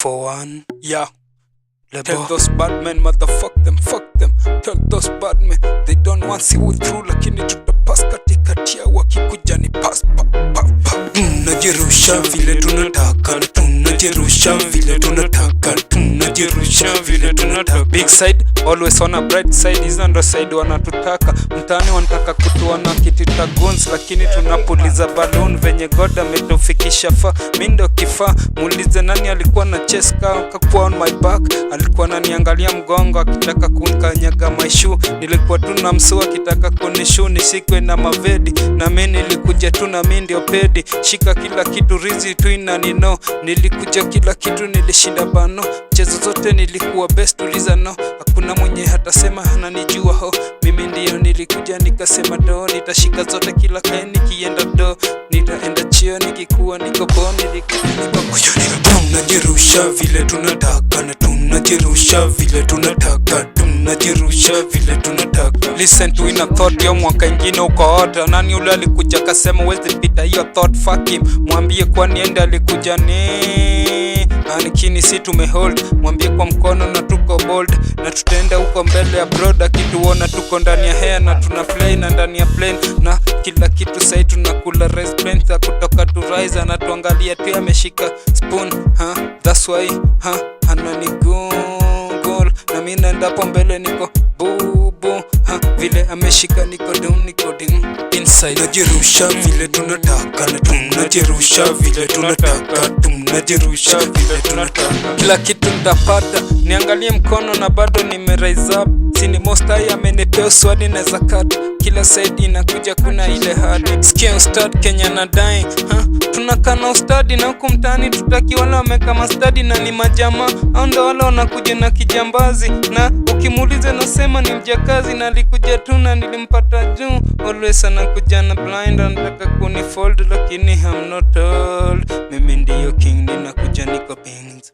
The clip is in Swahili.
4-1. Yeah. Lebo. Tell those bad men, motherfuck them, fuck them. Tell those bad men, they don't want see we through, lakini tutapass katikati yao wakikuja ni pass pa pa pa. Tunajirusha vile tunataka, tunajirusha vile tunataka, tunajirusha vile tunataka. Big side, always on a bright side, hizo ndo side wanatutaka. Mtaani wanataka kutuona kitita guns, lakini tunapuliza balloon venye God ametufikisha fa. Mimi ndo kifaa, muulize nani alikuwa na chest kakuwa on my back. Alikuwa ananiangalia mgongo akitaka kunkanyaga my shoe. Nilikuwa tu na msua akitaka kunishu nisikwe na mavedi. Na mimi nilikuja tu na mimi ndio pedi. Shika kila kitu rizi tu inanino. Nilikuja kila kitu nilishinda bano. Chezo zote nilikuwa best uliza no. Hakuna mwenye hata sema ananijua ho. Mimi ndio nilikuja nikasema do. Nitashika zote kila kae nikienda do. Nitaenda chio nikikuwa niko bo. Nilikuja niko tunajirusha vile tunataka na tunajirusha vile tunataka, tunajirusha vile tunataka. Listen to in a thought yo mwaka ingine uko order. Nani ule alikuja kasema wezi pita hiyo thought, fuck him. Mwambie kwa niende alikuja ni anikini si tumehold. Mwambie kwa mkono na tuko bold. Na tutaenda huko mbele ya broad. Akituona tuko ndani ya hair na tuna fly na ndani ya plane. Na kila kitu sahi tunakula rice plain. Za kutoka to rise anatuangalia tu ameshika spoon. That's why anani Google. Na mimi naenda hapo mbele niko bubu. Vile ameshika niko down niko dim inside. Tunajirusha vile tunataka na tunajirusha vile tunataka, tunajirusha vile tunataka. Kila kitu ndapata, niangalie mkono na bado nimeraise up. Sini most high amenipea swadi na zakat. Kila side inakuja kuna ile hard. Sikia ustad Kenya na dying. Tunakana ustadi na huku mtaani tutaki wala wameka mastadi na ni majama. Au ndo wala wanakuja na kijambazi. Na ukimuulize nasema ni mjakazi. Na alikuja tu na nilimpata juu. Always anakuja na blind anataka kunifold, lakini I'm not old. Mimi ndiyo king ninakuja niko pings.